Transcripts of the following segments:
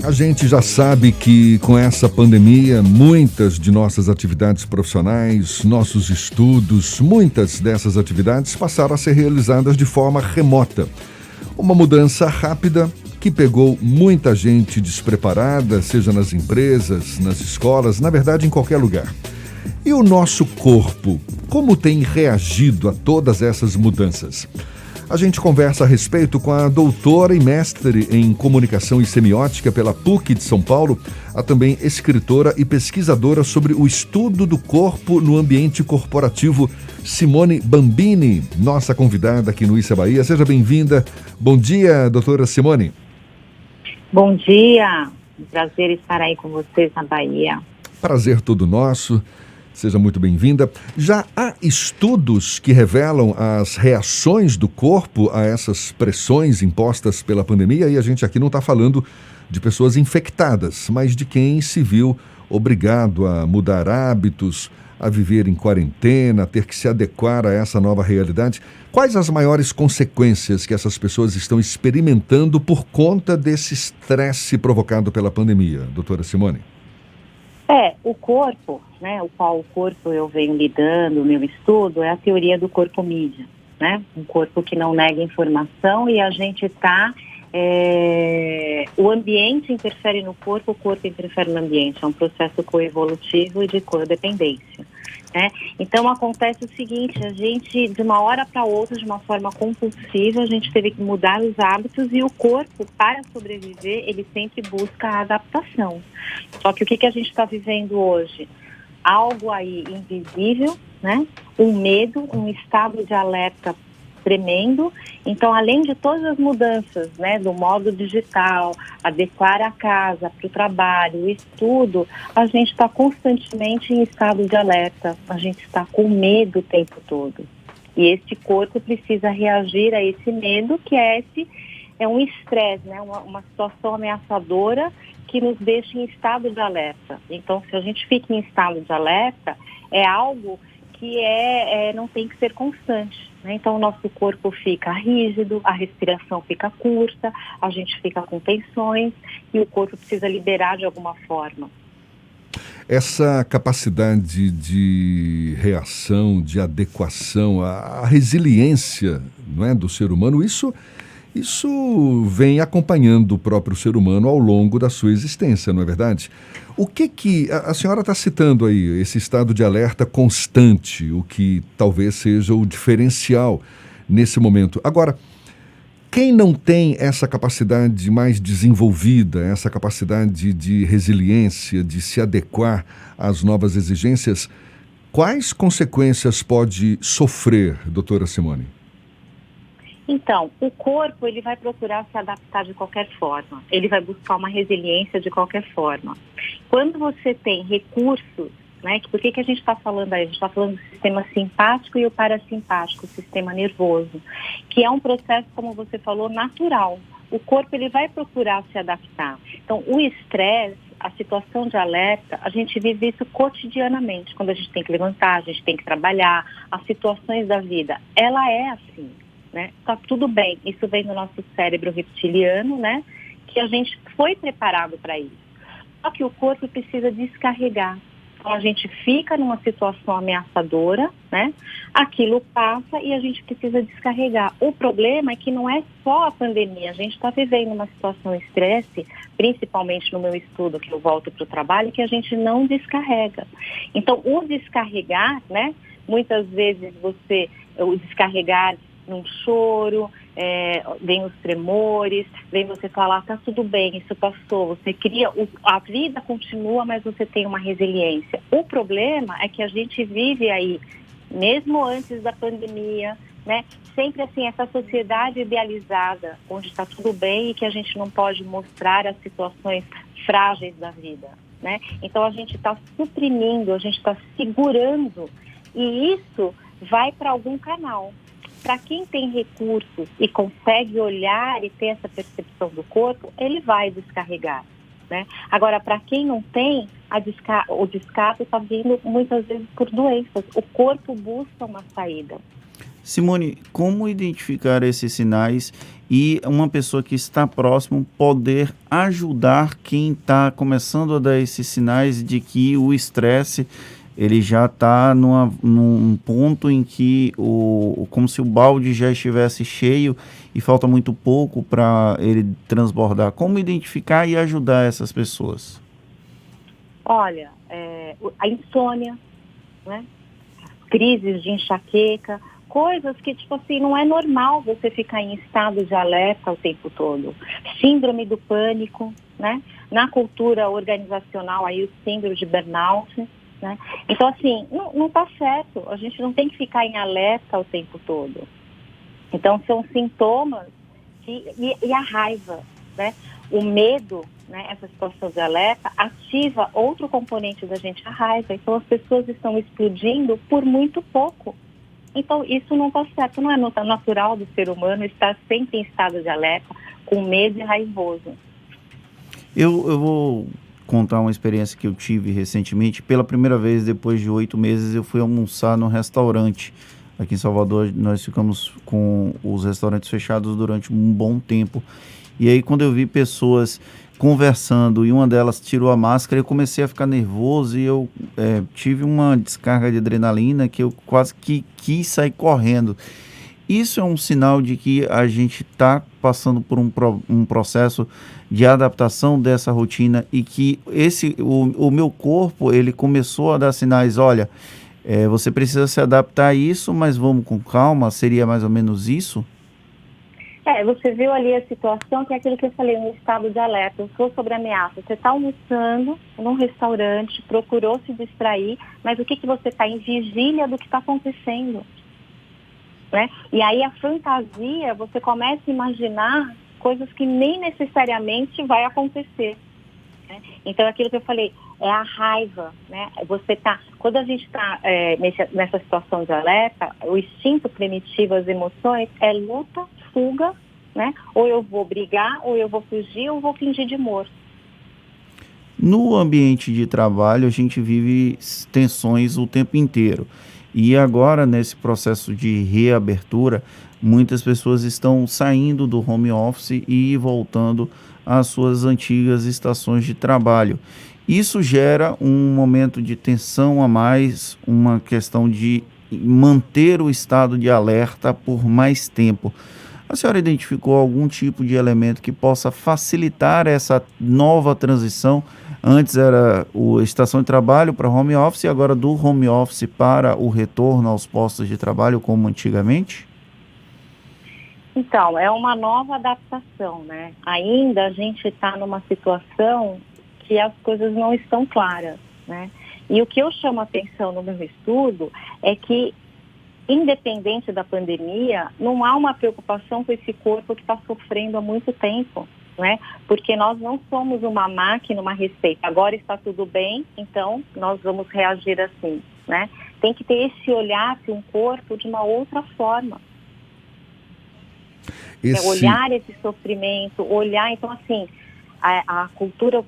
A gente já sabe que com essa pandemia, muitas de nossas atividades profissionais, nossos estudos, muitas dessas atividades passaram a ser realizadas de forma remota. Uma mudança rápida que pegou muita gente despreparada, seja nas empresas, nas escolas, na verdade em qualquer lugar. E o nosso corpo, como tem reagido a todas essas mudanças? A gente conversa a respeito com a doutora e mestre em comunicação e semiótica pela PUC de São Paulo, a também escritora e pesquisadora sobre o estudo do corpo no ambiente corporativo, Simone Bambini, nossa convidada aqui no Issa Bahia. Seja bem-vinda. Bom dia, doutora Simone. Bom dia, prazer estar aí com vocês na Bahia. Prazer todo nosso. Seja muito bem-vinda. Já há estudos que revelam as reações do corpo a essas pressões impostas pela pandemia, e a gente aqui não está falando de pessoas infectadas, mas de quem se viu obrigado a mudar hábitos, a viver em quarentena, a ter que se adequar a essa nova realidade. Quais as maiores consequências que essas pessoas estão experimentando por conta desse estresse provocado pela pandemia, doutora Simone? O corpo, né, o qual o corpo eu venho lidando, o meu estudo, é a teoria do corpo mídia, né? Um corpo que não nega informação e a gente está... o ambiente interfere no corpo, o corpo interfere no ambiente. É um processo coevolutivo e de codependência, né? Então acontece o seguinte, a gente de uma hora para outra, de uma forma compulsiva, a gente teve que mudar os hábitos e o corpo, para sobreviver, ele sempre busca a adaptação. Só que o que a gente está vivendo hoje? Algo aí invisível, né? Um medo, um estado de alerta tremendo. Então, além de todas as mudanças, né, do modo digital, adequar a casa para o trabalho, o estudo, a gente está constantemente em estado de alerta, a gente está com medo o tempo todo. E esse corpo precisa reagir a esse medo, que é um estresse, né, uma situação ameaçadora que nos deixa em estado de alerta. Então, se a gente fica em estado de alerta, é algo que não tem que ser constante, né? Então o nosso corpo fica rígido, a respiração fica curta, a gente fica com tensões e o corpo precisa liberar de alguma forma. Essa capacidade de reação, de adequação, a resiliência, não é, do ser humano, isso vem acompanhando o próprio ser humano ao longo da sua existência, não é verdade? O que a senhora está citando aí, esse estado de alerta constante, o que talvez seja o diferencial nesse momento. Agora, quem não tem essa capacidade mais desenvolvida, essa capacidade de resiliência, de se adequar às novas exigências, quais consequências pode sofrer, doutora Simone? Então, o corpo ele vai procurar se adaptar de qualquer forma, ele vai buscar uma resiliência de qualquer forma. Quando você tem recursos, né, por que a gente está falando aí? A gente está falando do sistema simpático e o parasimpático, o sistema nervoso, que é um processo, como você falou, natural. O corpo ele vai procurar se adaptar. Então, o estresse, a situação de alerta, a gente vive isso cotidianamente. Quando a gente tem que levantar, a gente tem que trabalhar, as situações da vida, ela é assim. Né? Tá tudo bem, isso vem do nosso cérebro reptiliano, né? Que a gente foi preparado para isso. Só que o corpo precisa descarregar. Então a gente fica numa situação ameaçadora, né? Aquilo passa e a gente precisa descarregar. O problema é que não é só a pandemia, a gente está vivendo uma situação de estresse, principalmente no meu estudo, que eu volto para o trabalho, que a gente não descarrega. Então o descarregar, né? Muitas vezes o descarregar num choro, vem os tremores, vem você falar, tá tudo bem, isso passou, você cria, a vida continua, mas você tem uma resiliência. O problema é que a gente vive aí, mesmo antes da pandemia, né, sempre assim, essa sociedade idealizada, onde está tudo bem e que a gente não pode mostrar as situações frágeis da vida, né? Então a gente está suprimindo, a gente está segurando, e isso vai para algum canal. Para quem tem recursos e consegue olhar e ter essa percepção do corpo, ele vai descarregar, né? Agora, para quem não tem, o descarga está vindo muitas vezes por doenças. O corpo busca uma saída. Simone, como identificar esses sinais e uma pessoa que está próximo poder ajudar quem está começando a dar esses sinais de que o estresse ele já está num ponto em que como se o balde já estivesse cheio e falta muito pouco para ele transbordar. Como identificar e ajudar essas pessoas? Olha, a insônia, né? Crises de enxaqueca, coisas que, tipo assim, não é normal você ficar em estado de alerta o tempo todo. Síndrome do pânico, né? Na cultura organizacional, aí o síndrome de burnout, né? Então, assim, não tá certo. A gente não tem que ficar em alerta o tempo todo. Então, são sintomas e a raiva, né? O medo, né? Essa situação de alerta ativa outro componente da gente, a raiva. Então, as pessoas estão explodindo por muito pouco. Então, isso não está certo. Não é natural do ser humano estar sempre em estado de alerta, com medo e raivoso. Eu vou contar uma experiência que eu tive recentemente. Pela primeira vez, depois de 8 meses, eu fui almoçar no restaurante. Aqui em Salvador, nós ficamos com os restaurantes fechados durante um bom tempo. E aí, quando eu vi pessoas conversando e uma delas tirou a máscara, eu comecei a ficar nervoso e eu tive uma descarga de adrenalina que eu quase que quis sair correndo. Isso é um sinal de que a gente está passando por um processo de adaptação dessa rotina e que o meu corpo ele começou a dar sinais, olha, você precisa se adaptar a isso, mas vamos com calma, seria mais ou menos isso? Você viu ali a situação, que é aquilo que eu falei, um estado de alerta. Eu sou sobre ameaça. Você está almoçando num restaurante, procurou se distrair, mas o que você está? Em vigília do que está acontecendo. Né? E aí a fantasia, você começa a imaginar coisas que nem necessariamente vai acontecer. Né? Então, aquilo que eu falei, é a raiva. Né? Quando a gente está nessa situação de alerta, o instinto primitivo, as emoções, é luta, fuga, né? Ou eu vou brigar, ou eu vou fugir, ou eu vou fingir de morto. No ambiente de trabalho, a gente vive tensões o tempo inteiro. E agora, nesse processo de reabertura, muitas pessoas estão saindo do home office e voltando às suas antigas estações de trabalho. Isso gera um momento de tensão a mais, uma questão de manter o estado de alerta por mais tempo. A senhora identificou algum tipo de elemento que possa facilitar essa nova transição? Antes era a estação de trabalho para home office, e agora do home office para o retorno aos postos de trabalho, como antigamente? Então, é uma nova adaptação, né? Ainda a gente está numa situação que as coisas não estão claras, né? E o que eu chamo a atenção no meu estudo é que, independente da pandemia, não há uma preocupação com esse corpo que está sofrendo há muito tempo, né? Porque nós não somos uma máquina, uma receita. Agora está tudo bem, então nós vamos reagir assim, né? Tem que ter esse olhar para um corpo de uma outra forma. Olhar esse sofrimento, olhar, então assim, a cultura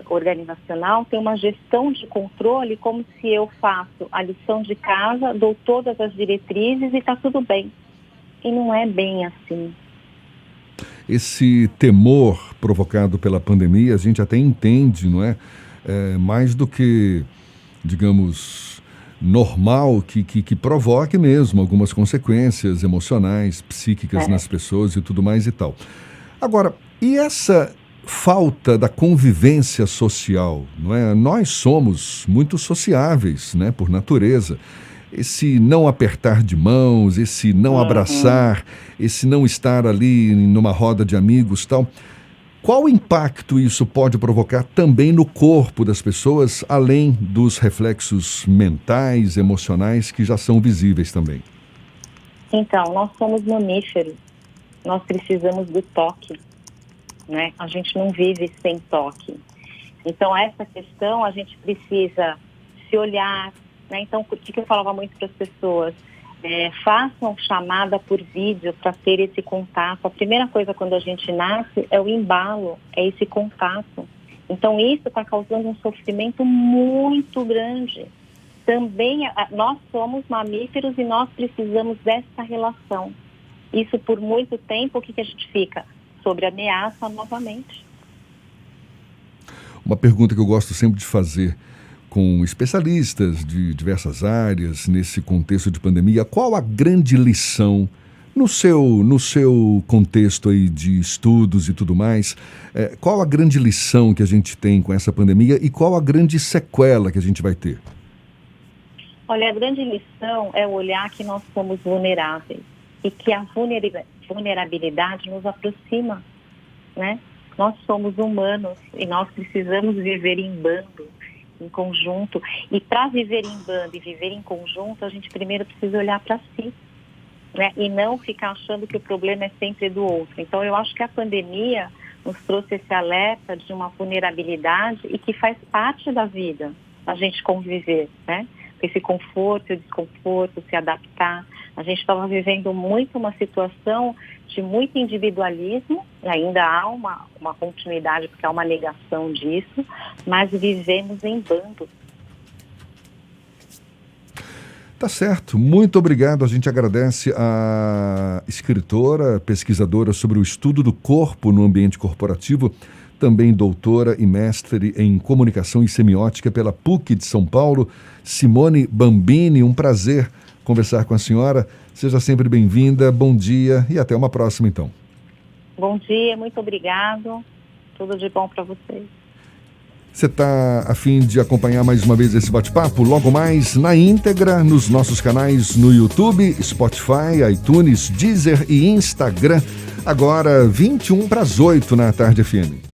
organizacional tem uma gestão de controle como se eu faço a lição de casa, dou todas as diretrizes e está tudo bem. E não é bem assim. Esse temor provocado pela pandemia, a gente até entende, não é? Mais do que, digamos, normal que provoque mesmo algumas consequências emocionais, psíquicas nas pessoas e tudo mais e tal. Agora, e essa falta da convivência social, não é? Nós somos muito sociáveis, né, por natureza. Esse não apertar de mãos, esse não abraçar, esse não estar ali numa roda de amigos, tal. Qual impacto isso pode provocar também no corpo das pessoas, além dos reflexos mentais, emocionais, que já são visíveis também? Então, nós somos mamíferos, nós precisamos do toque, né? A gente não vive sem toque. Então, essa questão, a gente precisa se olhar, né? Então, o que eu falava muito para as pessoas? Façam chamada por vídeo para ter esse contato. A primeira coisa quando a gente nasce é o embalo, é esse contato. Então isso está causando um sofrimento muito grande. também nós somos mamíferos e nós precisamos dessa relação. Isso por muito tempo, o que a gente fica? Sobre ameaça novamente. Uma pergunta que eu gosto sempre de fazer com especialistas de diversas áreas nesse contexto de pandemia: qual a grande lição no seu contexto aí de estudos e tudo mais, qual a grande lição que a gente tem com essa pandemia e qual a grande sequela que a gente vai ter? Olha, a grande lição é olhar que nós somos vulneráveis e que a vulnerabilidade nos aproxima, né? Nós somos humanos e nós precisamos viver em bando, em conjunto. E para viver em bando e viver em conjunto, a gente primeiro precisa olhar para si, né? E não ficar achando que o problema é sempre do outro. Então, eu acho que a pandemia nos trouxe esse alerta de uma vulnerabilidade e que faz parte da vida, a gente conviver, né? Esse conforto e o desconforto, se adaptar. A gente estava vivendo muito uma situação de muito individualismo, e ainda há uma continuidade, porque há uma negação disso, mas vivemos em bando. Tá certo, muito obrigado. A gente agradece a escritora, pesquisadora sobre o estudo do corpo no ambiente corporativo, também doutora e mestre em comunicação e semiótica pela PUC de São Paulo, Simone Bambini. Um prazer conversar com a senhora. Seja sempre bem-vinda, bom dia e até uma próxima, então. Bom dia, muito obrigado. Tudo de bom para vocês. Você está a fim de acompanhar mais uma vez esse bate-papo? Logo mais na íntegra nos nossos canais no YouTube, Spotify, iTunes, Deezer e Instagram. Agora 7:21 na Tarde FM.